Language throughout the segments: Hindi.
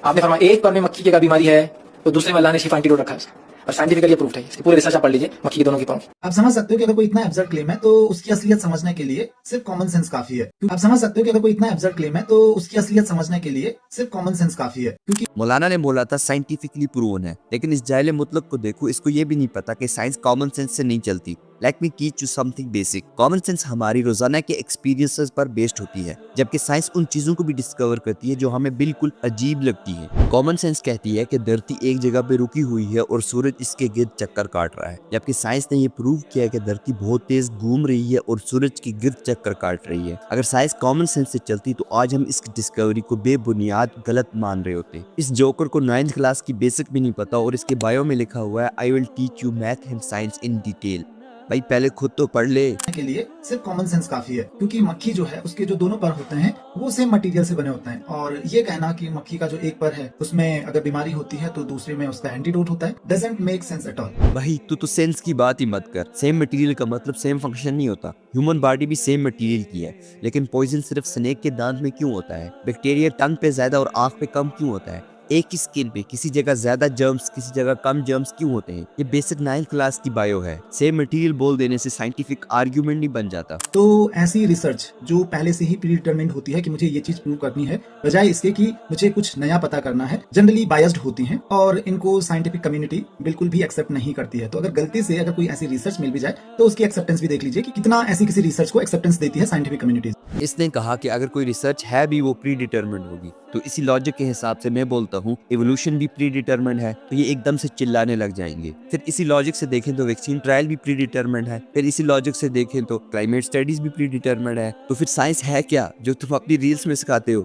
आपने फरमाया एक पर में मक्खी की अगर बीमारी है तो दूसरे में अल्लाह ने शिफा एंटीडोट रखा है उसका, और साइंटिफिकली अप्रूव्ड है। इसकी पूरी रिसर्च आप पढ़ लीजिए मक्खी की दोनों की पाँव। आप समझ सकते हो कि अगर कोई इतना एब्सर्ड क्लेम है तो उसकी असलियत समझने के लिए सिर्फ कॉमन सेंस काफी है। आप समझ सकते हो कि अगर कोई इतना एब्सर्ड क्लेम है तो उसकी असलियत समझने के लिए सिर्फ कॉमन सेंस काफी है, क्योंकि मौलाना ने बोला था साइंटिफिकली प्रूवन है, लेकिन इस जाहिल मुतलक को देखो, इसको ये भी नहीं पता कि साइंस कॉमन सेंस से नहीं चलती। Let me teach you something basic. Common sense हमारी रोजाना के एक्सपीरियंसेस पर बेस्ड होती है, जबकि साइंस उन चीजों को भी डिस्कवर करती है जो हमें बिल्कुल अजीब लगती है। कॉमन सेंस कहती है कि धरती एक जगह पे रुकी हुई है और सूरज इसके गिर्द चक्कर काट रहा है, जबकि साइंस ने ये प्रूव किया है कि धरती बहुत तेज घूम रही है और सूरज की गिर्द चक्कर काट रही है। अगर साइंस कॉमन सेंस से चलती तो आज हम इस डिस्कवरी को बेबुनियाद गलत मान रहे होते। इस जोकर को 9th क्लास की बेसिक भी नहीं पता और इसके बायो में लिखा हुआ है I will teach you math and science in detail. भाई पहले खुद तो पढ़ ले। के लिए सिर्फ कॉमन सेंस काफी है, क्योंकि मक्खी जो है उसके जो दोनों पर होते हैं वो सेम मटेरियल से बने होते हैं, और ये कहना कि मक्खी का जो एक पर है उसमें अगर बीमारी होती है तो दूसरे में उसका एंटीडोट होता है, doesn't make sense at all. भाई तू तो सेंस की बात ही मत कर। सेम मटेरियल का मतलब सेम फंक्शन नहीं होता। ह्यूमन बॉडी भी सेम मटेरियल की है, लेकिन पॉइजन सिर्फ स्नेक के दांत में क्यों होता है? बैक्टीरिया टंग पे ज्यादा और आंख पे कम क्यों होता है? एक ही स्किन पे किसी जगह ज्यादा जर्म्स किसी जगह कम जर्म्स क्यों होते हैं? ये बेसिक 9th क्लास की बायो है। सेम मटेरियल बोल देने से साइंटिफिक आर्ग्यूमेंट नहीं बन जाता। तो ऐसी रिसर्च जो पहले से ही प्री डिटरमिन्ड होती है कि मुझे ये चीज प्रूव करनी है, बजाय इसके कि मुझे कुछ नया पता करना है, जनरली बायस्ड होती हैं और इनको साइंटिफिक कम्युनिटी बिल्कुल भी एक्सेप्ट नहीं करती है। तो अगर गलती से अगर कोई ऐसी रिसर्च मिल भी जाए तो उसकी एक्सेप्टेंस भी देख लीजिए कि कितना ऐसी किसी रिसर्च को एक्सेप्टेंस देती है साइंटिफिक कम्युनिटी। इसने कहा कि अगर कोई रिसर्च है भी वो प्री डिटरमिन्ड होगी, तो इसी लॉजिक के हिसाब से मैं बोलता हूँ एवोल्यूशन भी प्री डिटरमिन्ड है, तो ये एकदम से चिल्लाने लग जाएंगे। फिर इसी लॉजिक से देखें तो वैक्सीन ट्रायल भी प्री डिटरमिन्ड है। फिर इसी लॉजिक से देखें तो क्लाइमेट स्टडीज भी प्री डिटरमिन्ड है। तो फिर साइंस है क्या जो तुम अपनी रील्स में सिखाते हो?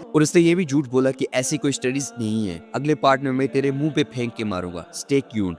और उसने ये भी झूठ बोला कि ऐसी कोई स्टडीज नहीं है। अगले पार्ट में मैं तेरे मुंह पे फेंक के मारूंगा। Stay tuned.